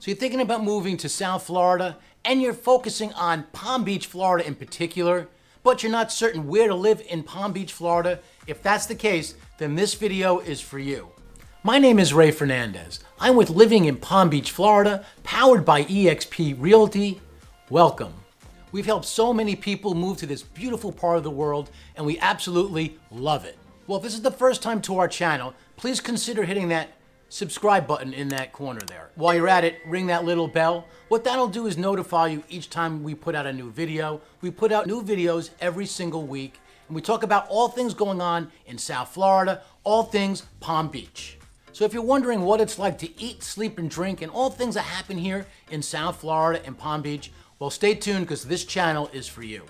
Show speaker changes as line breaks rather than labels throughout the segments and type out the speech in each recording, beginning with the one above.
So you're thinking about moving to South Florida and you're focusing on Palm Beach, Florida in particular, but you're not certain where to live in Palm Beach, Florida. If that's the case, then this video is for you. My name is Ray Fernandez. I'm with Living in Palm Beach, Florida, powered by eXp Realty. Welcome. We've helped so many people move to this beautiful part of the world, and we absolutely love it. Well, if this is the first time to our channel, please consider hitting that subscribe button in that corner there. While you're at it, ring that little bell. What that'll do is notify you each time we put out a new video. We put out new videos every single week, and we talk about all things going on in South Florida, all things Palm Beach. So if you're wondering what it's like to eat, sleep, and drink, and all things that happen here in South Florida and Palm Beach, well, stay tuned because this channel is for you.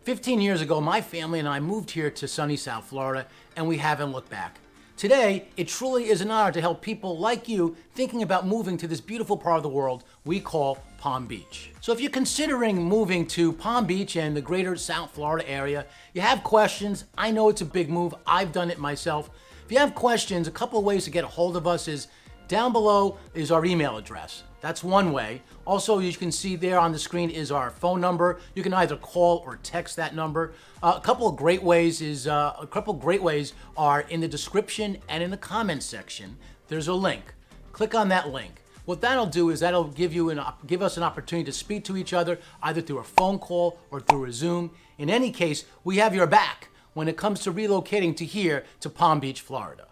"15 years ago, my family and I moved here to sunny South Florida, and we haven't looked back. Today, it truly is an honor to help people like you thinking about moving to this beautiful part of the world we call Palm Beach. So if you're considering moving to Palm Beach and the greater South Florida area, you have questions, I know it's a big move, I've done it myself. If you have questions, a couple of ways to get a hold of us is down below is our email address. That's one way. Also, you can see there on the screen is our phone number. You can either call or text that number. A couple of great ways are in the description and in the comments section. There's a link. Click on that link. What that'll do is that'll give us an opportunity to speak to each other either through a phone call or through a Zoom. In any case, we have your back when it comes to relocating to here to Palm Beach, Florida.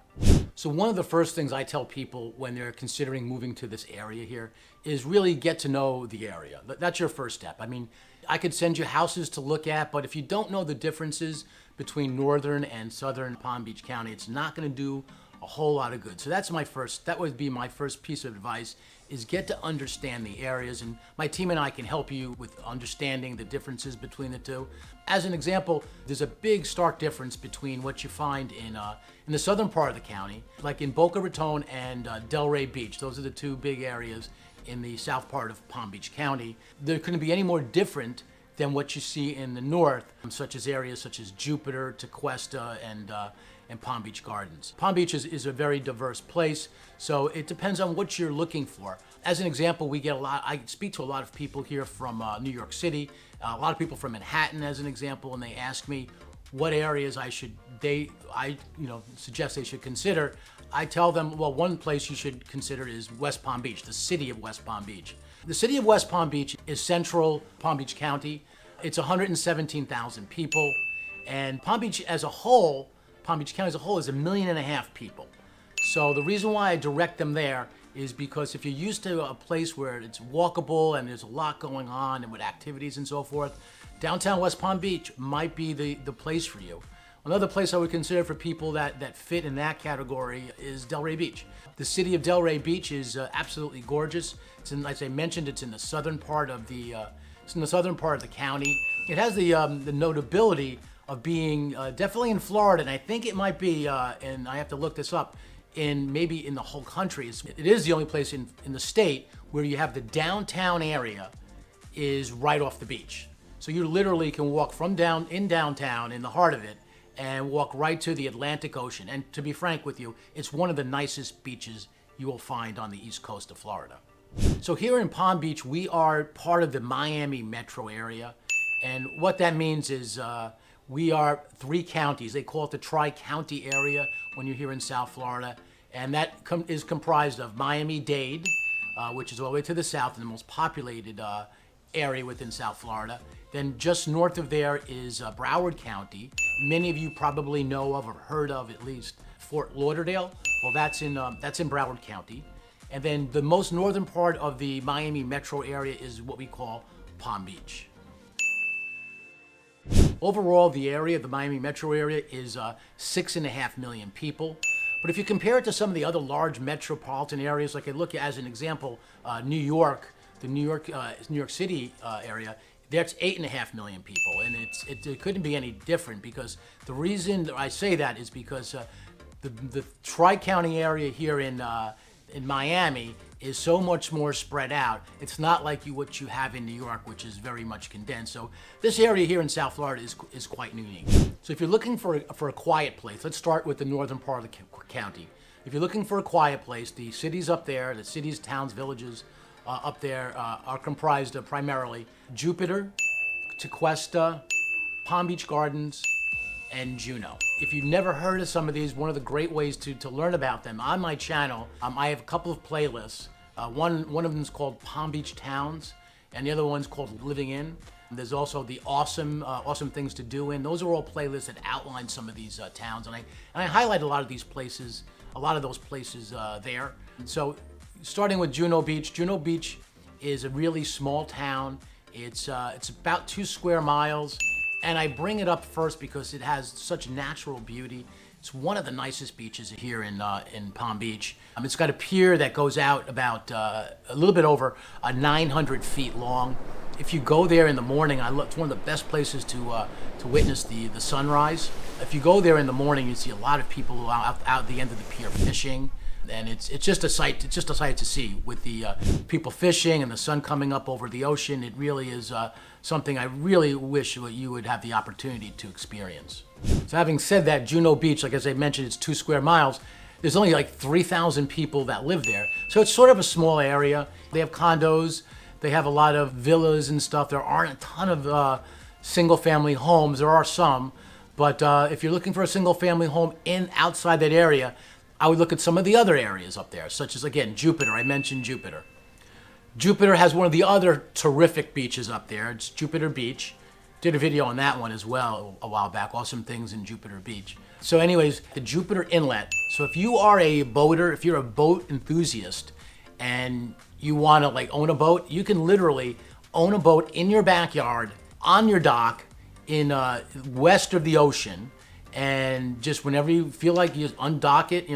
So one of the first things I tell people when they're considering moving to this area here is really get to know the area. That's your first step. I mean, I could send you houses to look at, but if you don't know the differences between northern and southern Palm Beach County, it's not going to do a whole lot of good. So that would be my first piece of advice, is get to understand the areas, and my team and I can help you with understanding the differences between the two. As an example, there's a big stark difference between what you find in the southern part of the county, like in Boca Raton and Delray Beach. Those are the two big areas in the south part of Palm Beach County. There couldn't be any more different than what you see in the north, such as areas such as Jupiter, Tequesta, and Palm Beach Gardens. Palm Beach is a very diverse place, so it depends on what you're looking for. As an example, I speak to a lot of people here from New York City, a lot of people from Manhattan as an example, and they ask me what areas I suggest they should consider. I tell them, well, one place you should consider is West Palm Beach, the city of West Palm Beach. The city of West Palm Beach is central Palm Beach County. It's 117,000 people, and Palm Beach County as a whole is 1.5 million people. So the reason why I direct them there is because if you're used to a place where it's walkable and there's a lot going on and with activities and so forth, downtown West Palm Beach might be the place for you. Another place I would consider for people that fit in that category is Delray Beach. The city of Delray Beach is absolutely gorgeous. As I mentioned, it's in the southern part of the county. It has the notability of being definitely in Florida, and I think it might be, and I have to look this up, maybe in the whole country. It is the only place in the state where you have the downtown area is right off the beach. So you literally can walk from downtown in the heart of it and walk right to the Atlantic Ocean. And to be frank with you, it's one of the nicest beaches you will find on the east coast of Florida. So here in Palm Beach, we are part of the Miami metro area. And what that means is we are 3 counties. They call it the Tri-County area when you're here in South Florida. And that is comprised of Miami-Dade, which is all the way to the south and the most populated area within South Florida. Then just north of there is Broward County. Many of you probably know of or heard of at least Fort Lauderdale. Well, that's in Broward County. And then the most northern part of the Miami metro area is what we call Palm Beach. Overall, the area, the Miami metro area, is 6.5 million people. But if you compare it to some of the other large metropolitan areas, like I look at, as an example, New York, the New York City area, that's 8.5 million people, and it couldn't be any different, because the reason that I say that is because the Tri-County area here in in Miami is so much more spread out. It's not like what you have in New York, which is very much condensed. So this area here in South Florida is quite unique. So if you're looking for a quiet place, let's start with the northern part of the county. If you're looking for a quiet place, the cities up there, the cities, towns, villages up there are comprised of primarily Jupiter, Tequesta, Palm Beach Gardens, and Juno. If you've never heard of some of these, one of the great ways to learn about them, on my channel, I have a couple of playlists. One of them is called Palm Beach Towns, and the other one's called Living In. There's also the awesome things to do in. Those are all playlists that outline some of these towns, and I highlight a lot of these places, there. So starting with Juno Beach. Juno Beach is a really small town. It's about 2 square miles. And I bring it up first because it has such natural beauty. It's one of the nicest beaches here in Palm Beach. It's got a pier that goes out about a little bit over 900 feet long. If you go there in the morning, it's one of the best places to witness the sunrise. If you go there in the morning, you see a lot of people out at the end of the pier fishing. And it's just a sight. It's just a sight to see with the people fishing and the sun coming up over the ocean. It really is something I really wish you would have the opportunity to experience. So having said that, Juno Beach, like as I mentioned, it's 2 square miles. There's only like 3,000 people that live there, so it's sort of a small area. They have condos. They have a lot of villas and stuff. There aren't a ton of single-family homes. There are some, but if you're looking for a single-family home outside that area, I would look at some of the other areas up there, such as, again, Jupiter. I mentioned Jupiter. Jupiter has one of the other terrific beaches up there. It's Jupiter Beach. Did a video on that one as well a while back. Awesome things in Jupiter Beach. So anyways, the Jupiter Inlet. So if you are a boater, if you're a boat enthusiast and you want to like own a boat, you can literally own a boat in your backyard, on your dock, in west of the ocean. And just whenever you feel like you undock it,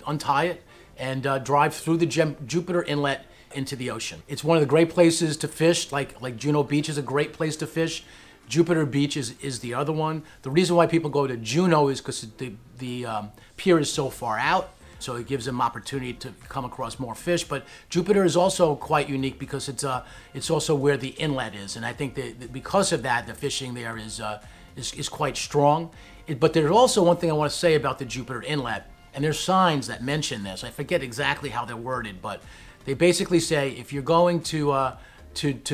untie it, and drive through the Jupiter Inlet into the ocean. It's one of the great places to fish, like Juno Beach is a great place to fish. Jupiter Beach is the other one. The reason why people go to Juno is because the pier is so far out, so it gives them opportunity to come across more fish. But Jupiter is also quite unique because it's also where the inlet is, and I think that because of that, the fishing there is quite strong. But there's also one thing I want to say about the Jupiter Inlet, and there's signs that mention this. I forget exactly how they're worded, but they basically say if you're going to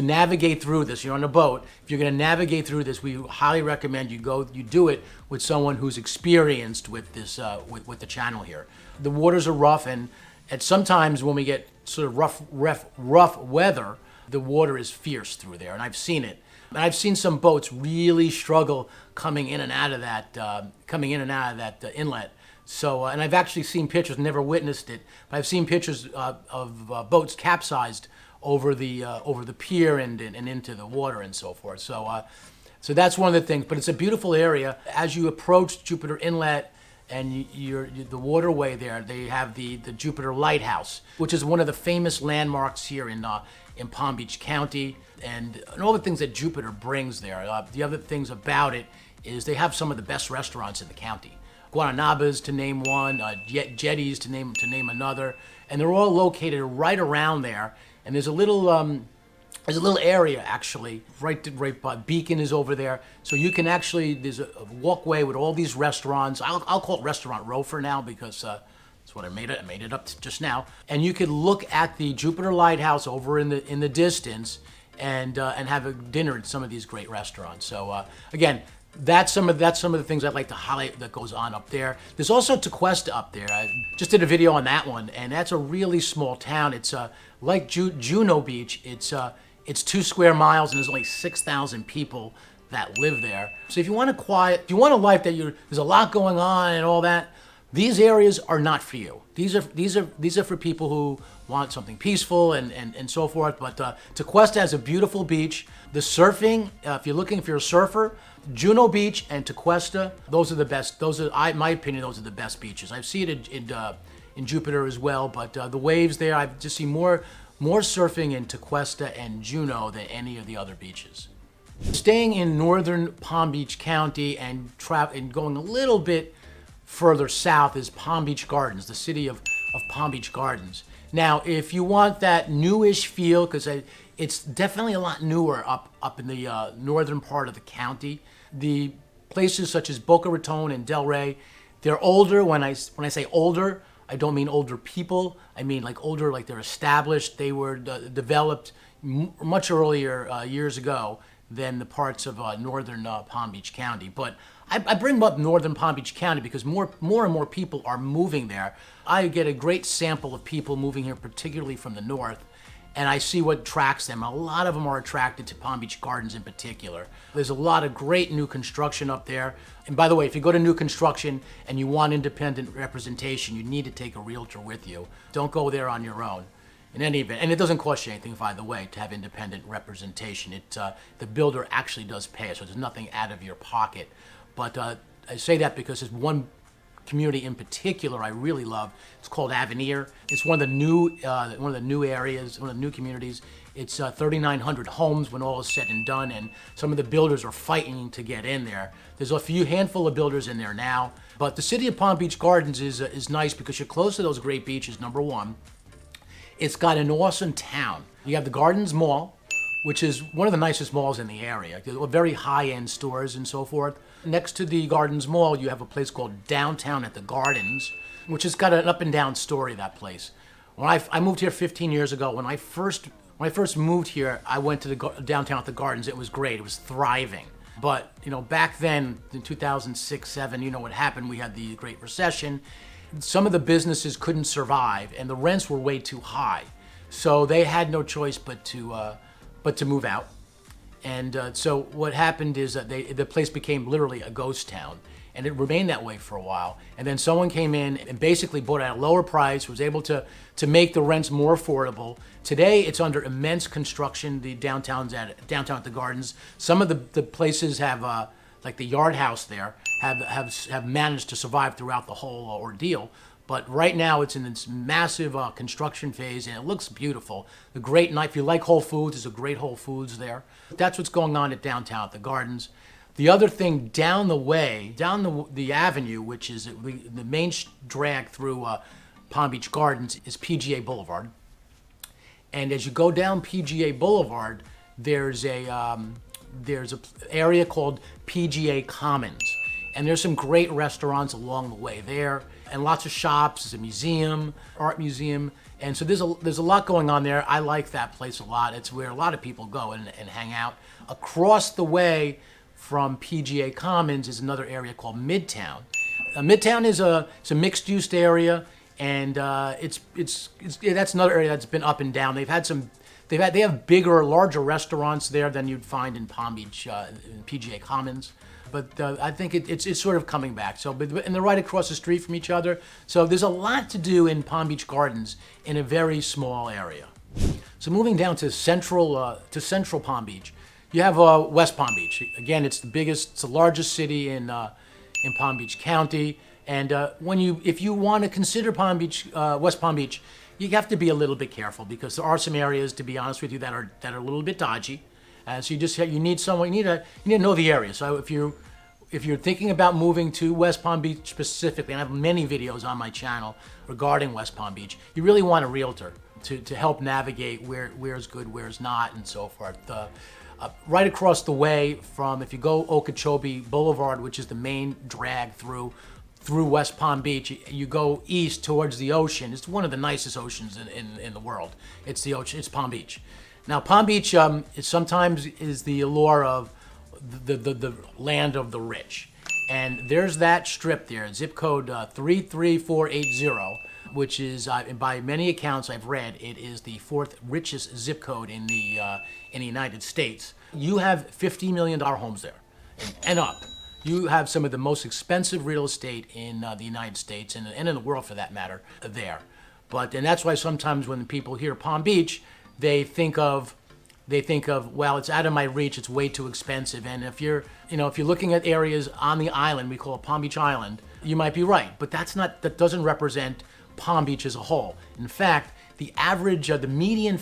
navigate through this, you're on a boat, if you're going to navigate through this, we highly recommend you do it with someone who's experienced with this, with the channel here. The waters are rough, and sometimes when we get sort of rough weather, the water is fierce through there, and I've seen it. And I've seen some boats really struggle coming in and out of that inlet. So, and I've actually seen pictures, never witnessed it, but I've seen pictures of boats capsized over the pier and into the water and so forth. So, so that's one of the things. But it's a beautiful area. As you approach Jupiter Inlet and the waterway there, they have the Jupiter Lighthouse, which is one of the famous landmarks here in Palm Beach County, and all the things that Jupiter brings there. The other things about it is they have some of the best restaurants in the county. Guanabas to name one, Jetties to name another, and they're all located right around there. And there's a little area actually right by Beacon is over there, so you can actually there's a walkway with all these restaurants. I'll call it Restaurant Row for now because that's what I made it. I made it up just now, and you could look at the Jupiter Lighthouse over in the distance and have a dinner at some of these great restaurants. So again. That's some of the things I'd like to highlight that goes on up there. There's also Tequesta up there. I just did a video on that one, and that's a really small town. It's like Juno Beach. It's 2 square miles, and there's only 6,000 people that live there. So if you want if you want a life that there's a lot going on and all that, these areas are not for you. These are for people who want something peaceful and so forth. But Tequesta has a beautiful beach. The surfing, if you're a surfer, Juno Beach and Tequesta, those are the best. In my opinion, those are the best beaches. I've seen it in Jupiter as well, but the waves there, I've just seen more surfing in Tequesta and Juno than any of the other beaches. Staying in northern Palm Beach County and going a little bit further south is Palm Beach Gardens, the city of Palm Beach Gardens. Now, if you want that newish feel, because it's definitely a lot newer up in the northern part of the county. The places such as Boca Raton and Delray, they're older. When I say older, I don't mean older people. I mean like older, like they're established. They were developed much earlier years ago than the parts of northern Palm Beach County. But I bring up northern Palm Beach County because more and more people are moving there. I get a great sample of people moving here, particularly from the north, and I see what attracts them. A lot of them are attracted to Palm Beach Gardens in particular. There's a lot of great new construction up there. And by the way, if you go to new construction and you want independent representation, you need to take a realtor with you. Don't go there on your own. In any event, and it doesn't cost you anything, by the way, to have independent representation. The builder actually does pay it, so there's nothing out of your pocket. But I say that because there's one community in particular I really love. It's called AVENIR. It's one of the new areas, one of the new communities. It's 3,900 homes when all is said and done, and some of the builders are fighting to get in there. There's a handful of builders in there now, but the city of Palm Beach Gardens is nice because you're close to those great beaches, number one. It's got an awesome town. You have the Gardens Mall, which is one of the nicest malls in the area. Very high-end stores and so forth. Next to the Gardens Mall, you have a place called Downtown at the Gardens, which has got an up and down story, that place. When I moved here 15 years ago, when I first moved here, I went to the Downtown at the Gardens. It was great. It was thriving. But, back then, in 2006, 2007, you know what happened. We had the Great Recession. Some of the businesses couldn't survive, and the rents were way too high. So they had no choice but to move out. And so what happened is that the place became literally a ghost town, and it remained that way for a while. And then someone came in and basically bought it at a lower price, was able to make the rents more affordable. Today, it's under immense construction. The downtown at the Gardens. Some of the places have, like the Yard House there, have managed to survive throughout the whole ordeal. But right now it's in this massive construction phase, and it looks beautiful. The great night, if you like Whole Foods, there's a great Whole Foods there. That's what's going on at Downtown at the Gardens. The other thing down the way, down the avenue, which is the main drag through Palm Beach Gardens, is PGA Boulevard. And as you go down PGA Boulevard, there's a area called PGA Commons. And there's some great restaurants along the way there, and lots of shops. There's a museum, art museum, and so there's a lot going on there. I like that place a lot. It's where a lot of people go and hang out. Across the way from PGA Commons is another area called MIDTOWN. MIDTOWN is it's a mixed-use area, and that's another area that's been up and down. They have bigger, larger restaurants there than you'd find in Palm Beach, in PGA Commons. But I think it's sort of coming back. So, and they're right across the street from each other. So there's a lot to do in Palm Beach Gardens in a very small area. So moving down to central Palm Beach, you have West Palm Beach. Again, it's the largest city in Palm Beach County. And if you want to consider Palm Beach, West Palm Beach, you have to be a little bit careful because there are some areas, to be honest with you, that are a little bit dodgy. So you need to know the area. So if you're thinking about moving to West Palm Beach specifically, and I have many videos on my channel regarding West Palm Beach, you really want a realtor to help navigate where's good, where's not, and so forth. Right across the way from, if you go Okeechobee Boulevard, which is the main drag through West Palm Beach, you go east towards the ocean. It's one of the nicest oceans in the world. It's the ocean. It's Palm Beach. Now, Palm Beach sometimes is the allure of the land of the rich. And there's that strip there, zip code 33480, which is, by many accounts I've read, it is the fourth richest zip code in the United States. You have $50 million homes there and up. You have some of the most expensive real estate in the United States and in the world, for that matter, there. And that's why sometimes when people hear Palm Beach, they think of, well, it's out of my reach, it's way too expensive. And if you're looking at areas on the island, we call it Palm Beach Island, you might be right, but that doesn't represent Palm Beach as a whole. In fact, the average, the median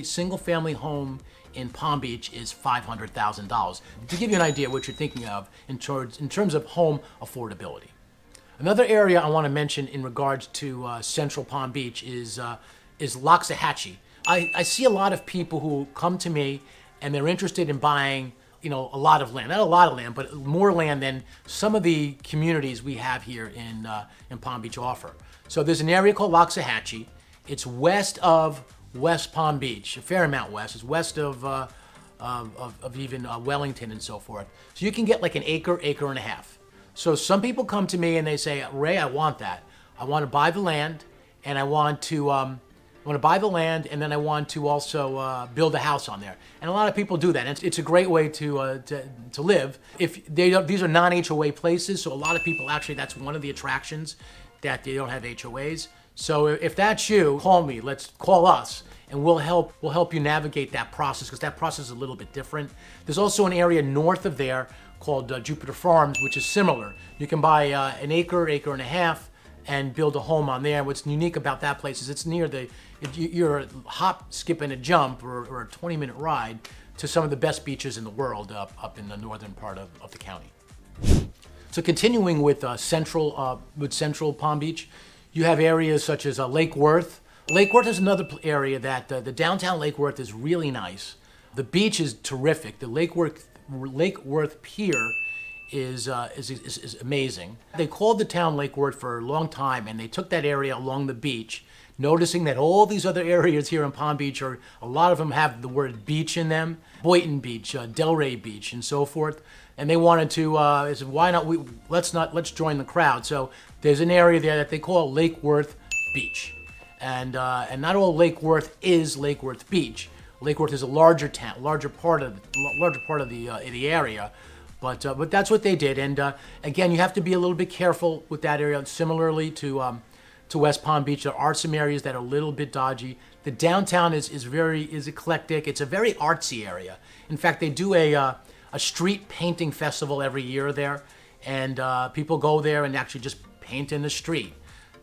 single family home in Palm Beach is $500,000. To give you an idea of what you're thinking of in terms of home affordability. Another area I want to mention in regards to Central Palm Beach is is LOXAHATCHEE. I see a lot of people who come to me and they're interested in buying, a lot of land. Not a lot of land, but more land than some of the communities we have here in Palm Beach offer. So there's an area called LOXAHATCHEE. It's west of West Palm Beach, a fair amount west. It's west of even Wellington and so forth. So you can get like an acre, acre and a half. So some people come to me and they say, Ray, I want that. I want to buy the land, and I want to buy the land, and then I want to also build a house on there. And a lot of people do that. It's a great way to live. These are non-HOA places, so a lot of people actually, that's one of the attractions, that they don't have HOAs. So if that's you, call me. Let's call us, and we'll help you navigate that process, because that process is a little bit different. There's also an area north of there called Jupiter Farms, which is similar. You can buy an acre, acre and a half, and build a home on there. What's unique about that place is it's near you're a hop, skip, and a jump, or a 20-minute ride to some of the best beaches in the world up in the northern part of the county. So continuing with central Palm Beach, you have areas such as Lake Worth. Lake Worth is another area that the downtown Lake Worth is really nice. The beach is terrific. The Lake Worth Pier is amazing. They called the town Lake Worth for a long time, and they took that area along the beach, noticing that all these other areas here in Palm Beach a lot of them have the word beach in them. Boynton Beach, Delray Beach, and so forth. And they wanted to, they said, why not, let's join the crowd. So there's an area there that they call Lake Worth Beach. And not all Lake Worth is Lake Worth Beach. Lake Worth is a larger part of the area. But that's what they did. And again, you have to be a little bit careful with that area. Similarly to West Palm Beach, there are some areas that are a little bit dodgy. The downtown is eclectic. It's a very artsy area. In fact, they do a street painting festival every year there, and people go there and actually just paint in the street.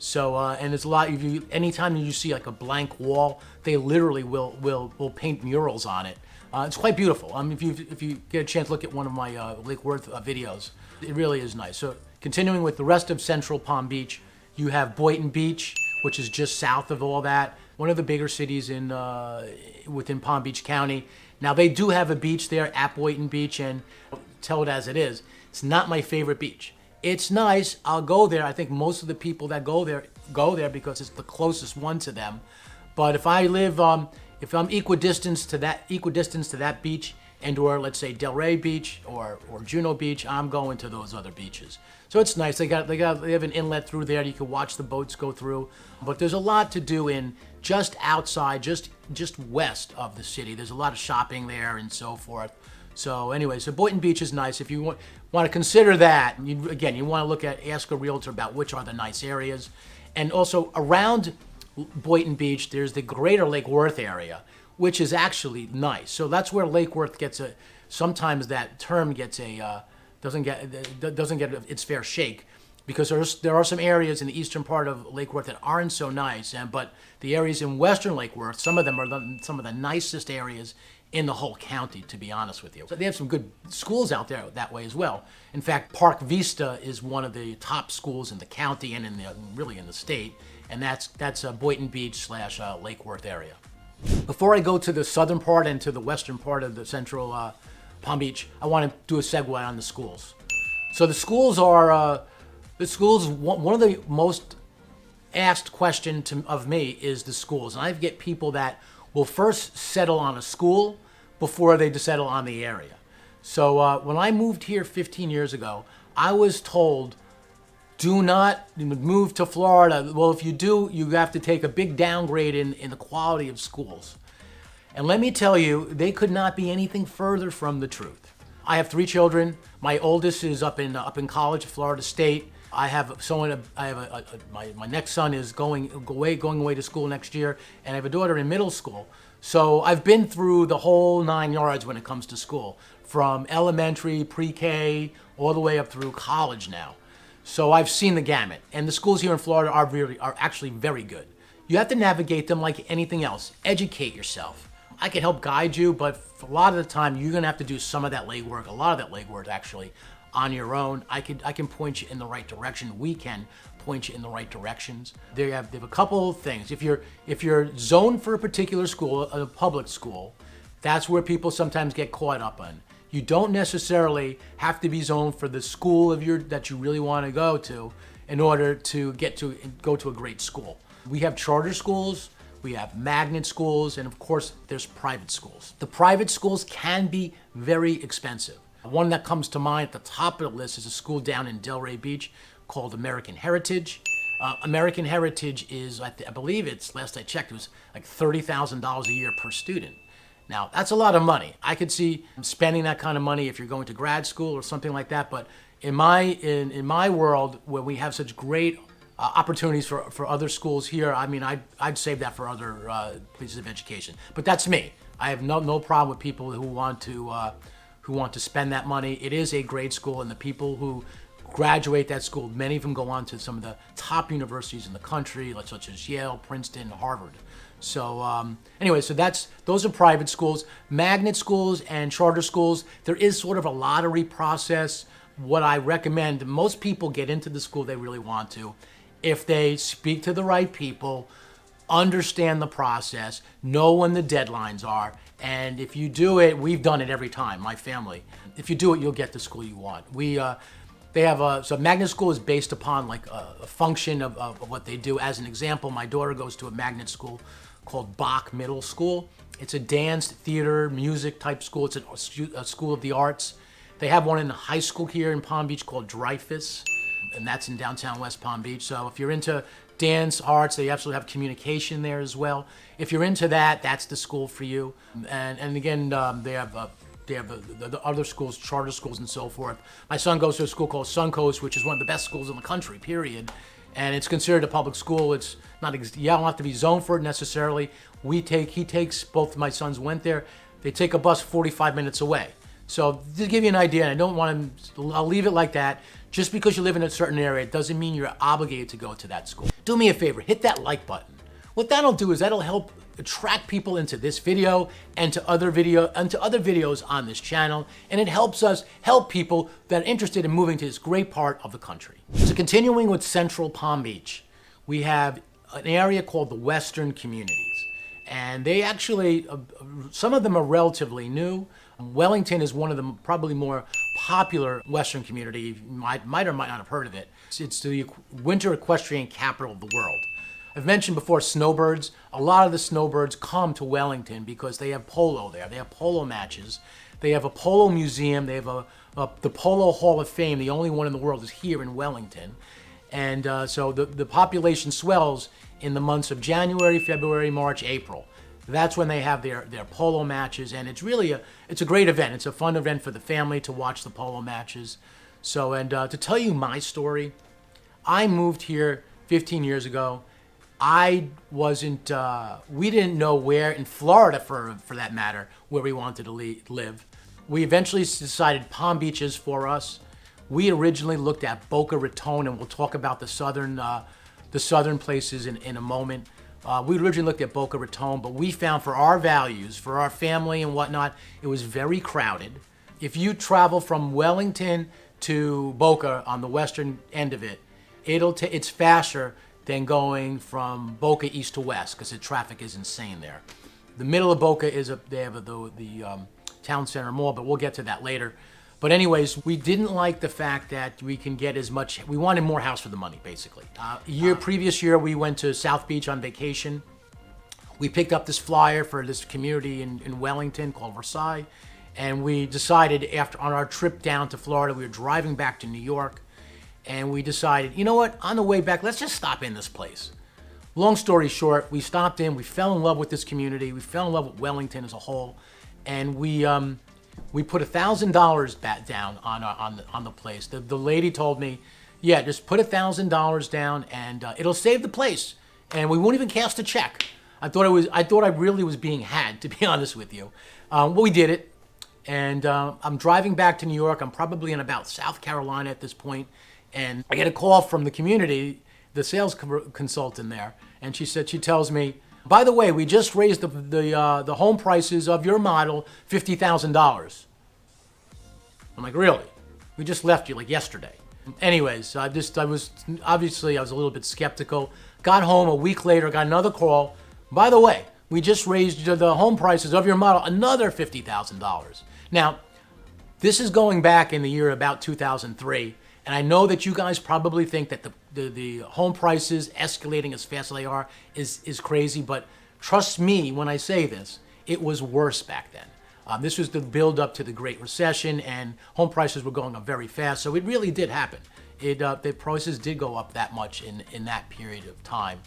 So and it's a lot. Anytime you see like a blank wall, they literally will paint murals on it. It's quite beautiful. If you get a chance to look at one of my Lake Worth videos, it really is nice. So continuing with the rest of central Palm Beach, you have Boynton Beach, which is just south of all that. One of the bigger cities within Palm Beach County. Now they do have a beach there at Boynton Beach, and tell it as it is, it's not my favorite beach. It's nice. I'll go there. I think most of the people that go there because it's the closest one to them. But if I live, if I'm equidistant to that beach, and/or let's say Delray Beach or Juno Beach, I'm going to those other beaches. So it's nice. They have an inlet through there. You can watch the boats go through. But there's a lot to do in just outside, just west of the city. There's a lot of shopping there and so forth. So anyway, so Boynton Beach is nice. If you want to consider that, you want to ask a realtor about which are the nice areas. And also around Boynton Beach, there's the greater Lake Worth area, which is actually nice. So that's where Lake Worth sometimes that term doesn't get its fair shake, because there are some areas in the eastern part of Lake Worth that aren't so nice, but the areas in western Lake Worth, some of them are some of the nicest areas in the whole county, to be honest with you. So they have some good schools out there that way as well. In fact, Park Vista is one of the top schools in the county and really in the state, and that's Boynton Beach / Lake Worth area. Before I go to the southern part and to the western part of the central Palm Beach, I want to do a segue on the schools. So the schools are, one of the most asked questions of me is the schools. And I get people that will first settle on a school before they settle on the area. So when I moved here 15 years ago, I was told, do not move to Florida. Well, if you do, you have to take a big downgrade in the quality of schools. And let me tell you, they could not be anything further from the truth. I have 3 children. My oldest is up in college at Florida State. My next son is going away to school next year, and I have a daughter in middle school. So I've been through the whole 9 yards when it comes to school, from elementary, pre-K, all the way up through college now. So I've seen the gamut, and the schools here in Florida are actually very good. You have to navigate them like anything else. Educate yourself. I can help guide you, but a lot of the time you're gonna have to do some of that legwork, a lot of that legwork actually, on your own. I can point you in the right direction. We can point you in the right directions. They have a couple of things. If you're zoned for a particular school, a public school, that's where people sometimes get caught up on. You don't necessarily have to be zoned for the school that you really want to go to in order to go to a great school. We have charter schools, we have magnet schools, and of course there's private schools. The private schools can be very expensive. One that comes to mind at the top of the list is a school down in Delray Beach called American Heritage. American Heritage is, I believe it's, last I checked, it was like $30,000 a year per student. Now, that's a lot of money. I could see spending that kind of money if you're going to grad school or something like that, but in my world, where we have such great opportunities for other schools here, I mean, I'd save that for other places of education. But that's me. I have no problem with people who want to spend that money. It is a great school, and the people who graduate that school, many of them go on to some of the top universities in the country, such as Yale, Princeton, Harvard. So anyway, so those are private schools. Magnet schools and charter schools, there is sort of a lottery process. What I recommend, most people get into the school they really want to if they speak to the right people, understand the process, know when the deadlines are, and if you do it, we've done it every time, my family. If you do it, you'll get the school you want. They have so magnet school is based upon like a function of what they do. As an example, my daughter goes to a magnet school called Boca Middle School. It's a dance, theater, music type school. It's a school of the arts. They have one in the high school here in Palm Beach called Dreyfus, and that's in downtown West Palm Beach. So if you're into dance, arts, they absolutely have communication there as well. If you're into that, that's the school for you. And again, they have the other schools, charter schools and so forth. My son goes to a school called SUNCOAST, which is one of the best schools in the country, period. And it's considered a public school. It's not, you don't have to be zoned for it necessarily. He takes, both my sons went there. They take a bus 45 minutes away. So to give you an idea, and I don't want to, I'll leave it like that. Just because you live in a certain area, it doesn't mean you're obligated to go to that school. Do me a favor, hit that like button. What that'll do is that'll help attract people into this video and to other videos on this channel, and it helps us help people that are interested in moving to this great part of the country. So continuing with Central Palm Beach, we have an area called the Western Communities, and they actually, some of them are relatively new. Wellington is one of the probably more popular Western community. You might or might not have heard of it. It's the winter equestrian capital of the world. I've mentioned before snowbirds. A lot of the snowbirds come to Wellington because they have polo there. They have polo matches. They have a polo museum. They have the Polo Hall of Fame. The only one in the world is here in Wellington. And so the population swells in the months of January, February, March, April. That's when they have their polo matches, and it's really it's a great event. It's a fun event for the family to watch the polo matches. So, and to tell you my story, I moved here 15 years ago. I wasn't, we didn't know where, in Florida for that matter, where we wanted to live. We eventually decided Palm Beach is for us. We originally looked at Boca Raton, and we'll talk about the southern places in a moment. We originally looked at Boca Raton, but we found for our values, for our family and whatnot, it was very crowded. If you travel from Wellington to Boca on the western end of it, it's faster than going from Boca east to west because the traffic is insane there. The middle of Boca is they have the town center mall, but we'll get to that later. But anyways, we didn't like the fact that we can get as much, we wanted more house for the money, basically. Previous year, we went to South Beach on vacation. We picked up this flyer for this community in Wellington called Versailles. And we decided on our trip down to Florida, we were driving back to New York. And we decided, you know what, on the way back, let's just stop in this place. Long story short, we stopped in, we fell in love with this community. We fell in love with Wellington as a whole. And we put $1,000 down on the place. The lady told me, yeah, just put $1,000 down and it'll save the place. And we won't even cast a check. I thought I really was being had, to be honest with you. But we did it. And I'm driving back to New York. I'm probably in about South Carolina at this point. And I get a call from the community, the sales consultant there. And she tells me, by the way, we just raised the home prices of your model $50,000. I'm like, really? We just left you like yesterday. Anyways, I was obviously I was a little bit skeptical. Got home a week later, got another call. By the way, we just raised the home prices of your model another $50,000. Now, this is going back in the year about 2003, and I know that you guys probably think that the home prices escalating as fast as they are is crazy, but trust me when I say this, it was worse back then. This was the build up to the Great Recession, and home prices were going up very fast, so it really did happen. The prices did go up that much in that period of time.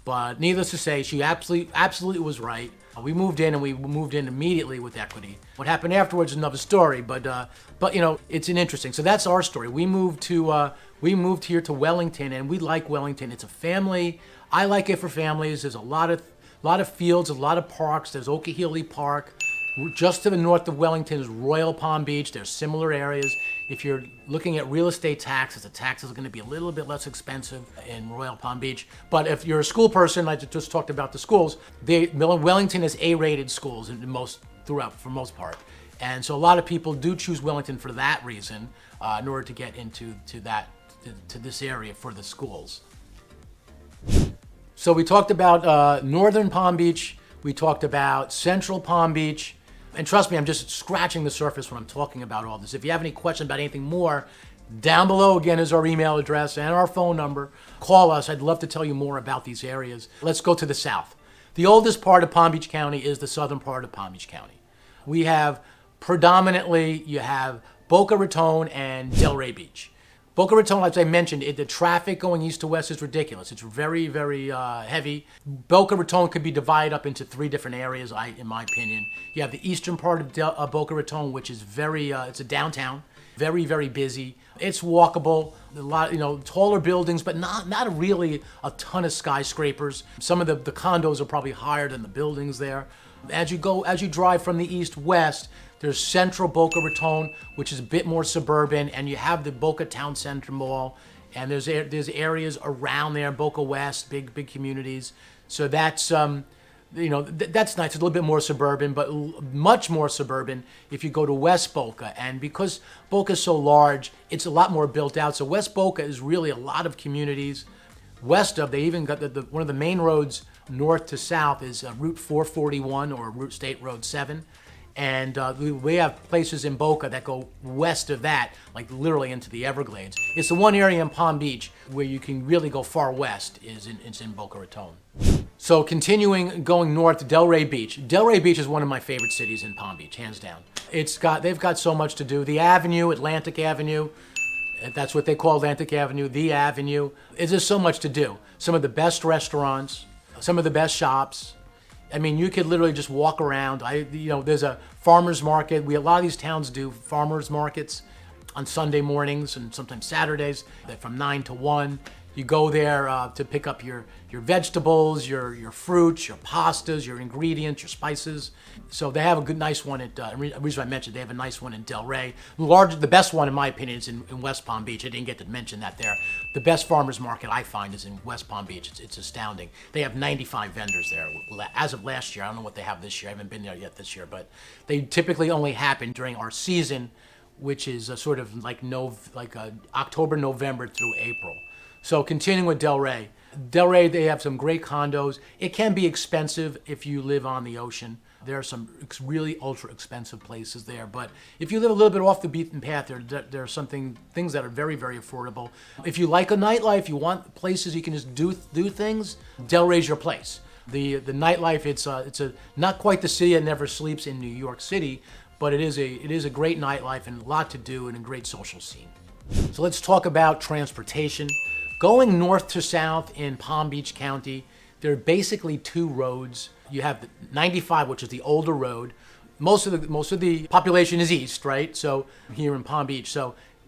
But needless to say, she absolutely was right. We moved in, and we moved in immediately with equity. What happened afterwards is another story, but you know, it's an interesting. So that's our story. We moved here to Wellington, and we like Wellington. It's a family. I like it for families. There's a lot of fields, a lot of parks. There's Okehilly Park. Just to the north of Wellington is Royal Palm Beach. There's similar areas. If you're looking at real estate taxes, the taxes are going to be a little bit less expensive in Royal Palm Beach. But if you're a school person, I just talked about the schools, Wellington has A-rated schools for most part. And so a lot of people do choose Wellington for that reason in order to get into this area for the schools. So we talked about northern Palm Beach. We talked about central Palm Beach. And trust me, I'm just scratching the surface when I'm talking about all this. If you have any questions about anything more, down below again is our email address and our phone number. Call us. I'd love to tell you more about these areas. Let's go to the south. The oldest part of Palm Beach County is the southern part of Palm Beach County. We have predominantly, you have Boca Raton and Delray Beach. Boca Raton, as I mentioned, the traffic going east to west is ridiculous. It's very, very heavy. Boca Raton could be divided up into 3 different areas, in my opinion. You have the eastern part of Boca Raton, which is it's a downtown, very, very busy. It's walkable, a lot, taller buildings, but not really a ton of skyscrapers. Some of the condos are probably higher than the buildings there. As you drive from the east west, there's central Boca Raton, which is a bit more suburban, and you have the Boca Town Center Mall, and there's areas around there, Boca West, big communities. So that's that's nice. It's a little bit more suburban, but much more suburban if you go to West Boca. And because Boca is so large, it's a lot more built out. So West Boca is really a lot of communities. West of, they even got one of the main roads north to south is Route 441 or Route State Road 7. And we have places in Boca that go west of that, like literally into the Everglades. It's the one area in Palm Beach where you can really go far west it's in Boca Raton. So continuing going north to Delray Beach. Delray Beach is one of my favorite cities in Palm Beach, hands down. They've got so much to do. The Avenue, Atlantic Avenue, that's what they call Atlantic Avenue, the Avenue. There's just so much to do. Some of the best restaurants, some of the best shops. I mean, you could literally just walk around. There's a farmer's market. A lot of these towns do farmer's markets on Sunday mornings and sometimes Saturdays. They're from 9 to 1. You go there to pick up your vegetables, your fruits, your pastas, your ingredients, your spices. So they have a nice one at, the reason I mentioned they have a nice one in Delray. The best one in my opinion is in West Palm Beach. I didn't get to mention that there. The best farmer's market I find is in West Palm Beach. It's astounding. They have 95 vendors there. As of last year, I don't know what they have this year. I haven't been there yet this year, but they typically only happen during our season, which is sort of like October, November through April. So continuing with Delray. Delray, they have some great condos. It can be expensive if you live on the ocean. There are some really ultra expensive places there. But if you live a little bit off the beaten path, there are things that are very, very affordable. If you like a nightlife, you want places you can just do things, Delray's your place. The nightlife, it's not quite the city that never sleeps in New York City, but it is a great nightlife and a lot to do and a great social scene. So let's talk about transportation. Going north to south in Palm Beach County, there are basically 2 roads. You have the 95, which is the older road. Most of the population is east, right? So here in Palm Beach,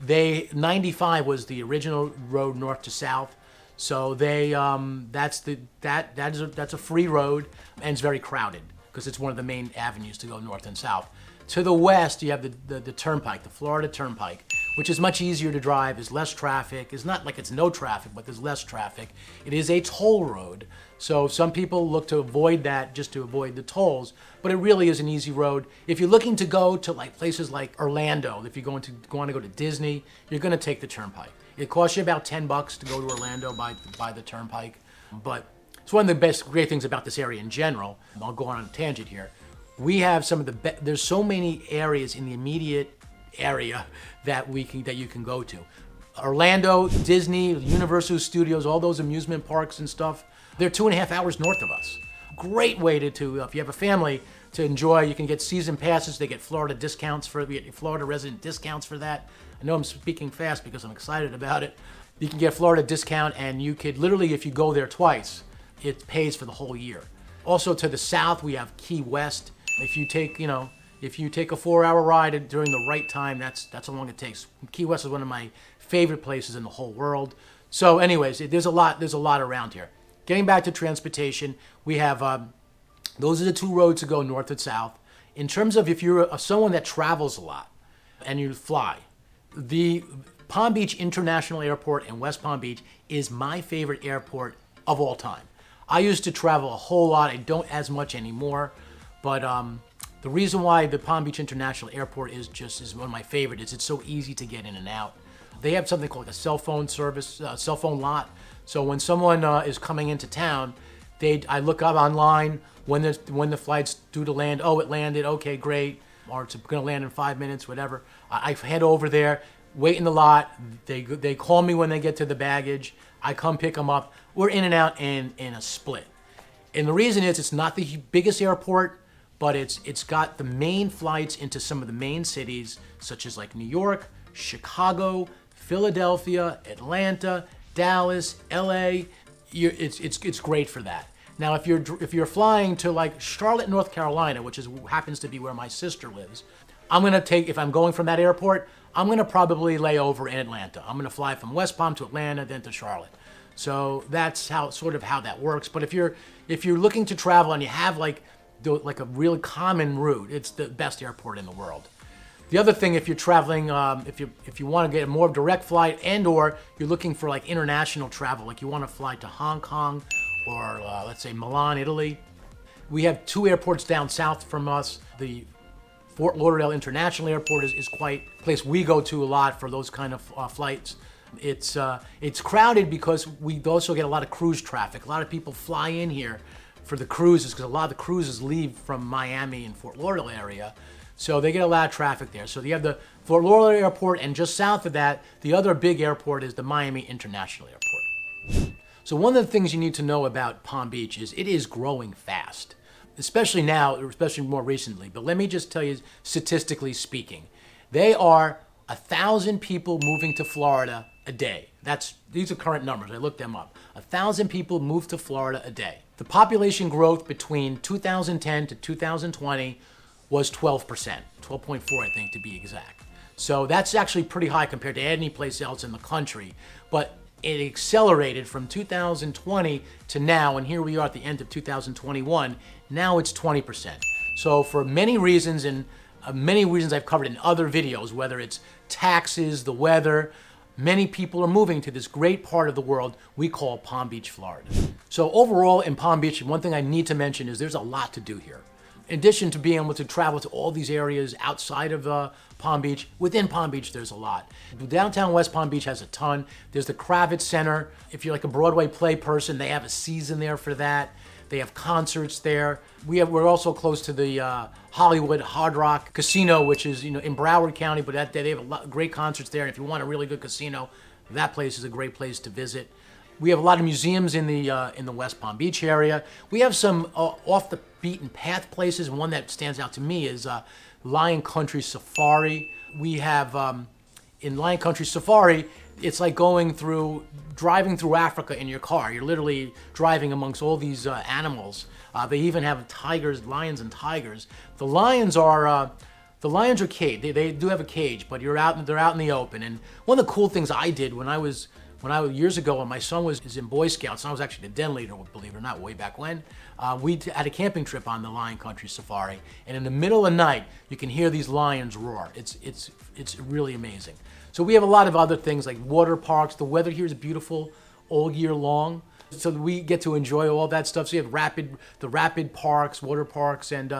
95 was the original road north to south. So that's a free road, and it's very crowded because it's one of the main avenues to go north and south. To the west, you have the Turnpike, the Florida Turnpike, which is much easier to drive, is less traffic. It's not like it's no traffic, but there's less traffic. It is a toll road. So some people look to avoid that just to avoid the tolls, but it really is an easy road. If you're looking to go to like places like Orlando, if you're want to go to Disney, you're going to take the Turnpike. It costs you about $10 to go to Orlando by the Turnpike, but it's one of the great things about this area in general. I'll go on a tangent here. We have some of the there's so many areas in the immediate area that you can go to. Orlando, Disney, Universal Studios, all those amusement parks and stuff, they're 2.5 hours north of us. Great way to if you have a family to enjoy, you can get season passes. They get Florida discounts Florida resident discounts for that. I know I'm speaking fast because I'm excited about it. You can get a Florida discount, and you could literally, if you go there twice, it pays for the whole year. Also to the south, we have Key West. If you take a 4-hour ride during the right time, that's how long it takes. Key West is one of my favorite places in the whole world. So anyways, there's a lot around here. Getting back to transportation, we have, those are the two roads to go north and south. In terms of if you're someone that travels a lot and you fly, the Palm Beach International Airport in West Palm Beach is my favorite airport of all time. I used to travel a whole lot. I don't as much anymore, but the reason why the Palm Beach International Airport is one of my favorites is it's so easy to get in and out. They have something called a cell phone service, cell phone lot. So when someone is coming into town, I look up online when the flight's due to land. Oh, it landed. Okay, great. Or it's going to land in 5 minutes, whatever. I head over there, wait in the lot. They call me when they get to the baggage. I come pick them up. We're in and out in a split. And the reason is it's not the biggest airport, but it's got the main flights into some of the main cities, such as like New York, Chicago, Philadelphia, Atlanta, Dallas, LA. It's great for that. Now, if you're flying to like Charlotte, North Carolina, which happens to be where my sister lives, if I'm going from that airport, I'm gonna probably lay over in Atlanta. I'm gonna fly from West Palm to Atlanta, then to Charlotte. So that's how that works. But if you're looking to travel and you have like a really common route, it's the best airport in the world. The other thing, if you're traveling, if you want to get a more direct flight, and/or you're looking for like international travel, like you want to fly to Hong Kong or let's say Milan, Italy, we have two airports down south from us. The Fort Lauderdale International Airport is quite a place we go to a lot for those kind of flights. It's crowded because we also get a lot of cruise traffic. A lot of people fly in here for the cruises because a lot of the cruises leave from Miami and Fort Lauderdale area. So they get a lot of traffic there. So you have the Fort Lauderdale Airport, and just south of that, the other big airport is the Miami International Airport. So one of the things you need to know about Palm Beach is it is growing fast, especially now, especially more recently. But let me just tell you, statistically speaking, they are 1,000 people moving to Florida a day. These are current numbers. I looked them up. 1,000 people move to Florida a day. The population growth between 2010 to 2020 was 12%, 12.4 I think to be exact. So that's actually pretty high compared to any place else in the country. But it accelerated from 2020 to now, and here we are at the end of 2021. Now it's 20%. So for many reasons, and many reasons I've covered in other videos, whether it's taxes, the weather, many people are moving to this great part of the world we call Palm Beach, Florida. So overall in Palm Beach, one thing I need to mention is there's a lot to do here. In addition to being able to travel to all these areas outside of Palm Beach, within Palm Beach there's a lot. Downtown West Palm Beach has a ton. There's the Kravitz Center. If you're like a Broadway play person, they have a season there for that. They have concerts there. We're also close to the Hollywood Hard Rock Casino, which is in Broward County, but they have a lot great concerts there. And if you want a really good casino, that place is a great place to visit. We have a lot of museums in the West Palm Beach area. We have some off the beaten path places. One that stands out to me is Lion Country Safari. We have in Lion Country Safari, it's like driving through Africa in your car. You're literally driving amongst all these animals. They even have tigers, lions, and tigers. The lions are caged. They do have a cage, but they're out in the open. And one of the cool things I did when I was Years ago, when my son was in Boy Scouts, and I was actually the den leader, believe it or not, way back when, we had a camping trip on the Lion Country Safari, and in the middle of the night, you can hear these lions roar. It's really amazing. So we have a lot of other things like water parks. The weather here is beautiful all year long, so we get to enjoy all that stuff. So you have the rapid parks, water parks, and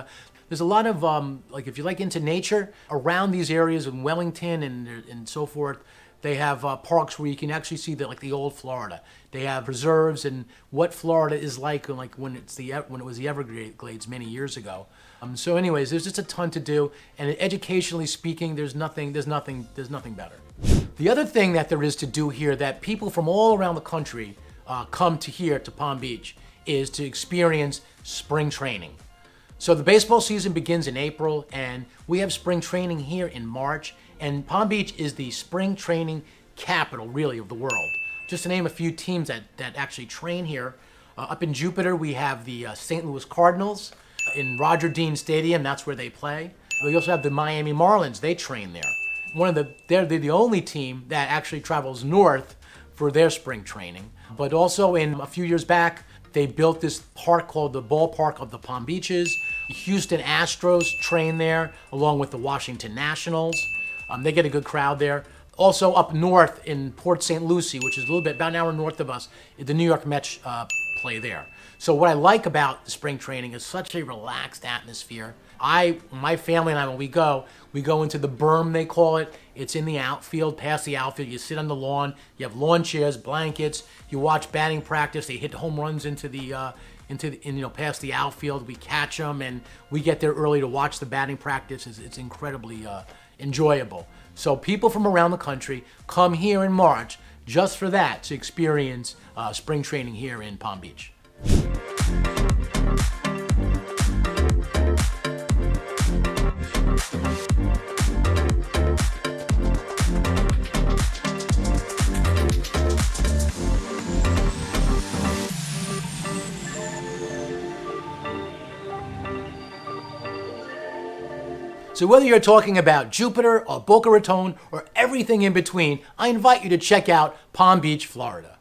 there's a lot of, like if you like into nature, around these areas in Wellington and so forth, they have parks where you can actually see like the old Florida. They have preserves and what Florida is like when it was the Everglades many years ago. So anyways, there's just a ton to do, and educationally speaking, there's nothing better. The other thing that there is to do here that people from all around the country come to here to Palm Beach is to experience spring training. So the baseball season begins in April, and we have spring training here in March. And Palm Beach is the spring training capital, really, of the world. Just to name a few teams that actually train here. Up in Jupiter, we have the St. Louis Cardinals. In Roger Dean Stadium, that's where they play. We also have the Miami Marlins. They train there. They're the only team that actually travels north for their spring training. But also, in a few years back, they built this park called the Ballpark of the Palm Beaches. Houston Astros train there, along with the Washington Nationals. They get a good crowd there. Also up north in Port St. Lucie, which is a little bit, about an hour north of us, the New York Mets play there. So what I like about the spring training is such a relaxed atmosphere. My family and I, when we go into the berm, they call it. It's in the outfield, past the outfield. You sit on the lawn. You have lawn chairs, blankets. You watch batting practice. They hit home runs into past the outfield. We catch them, and we get there early to watch the batting practice. It's incredibly enjoyable. So people from around the country come here in March just for that, to experience spring training here in Palm Beach. So whether you're talking about Jupiter or Boca Raton or everything in between, I invite you to check out Palm Beach, Florida.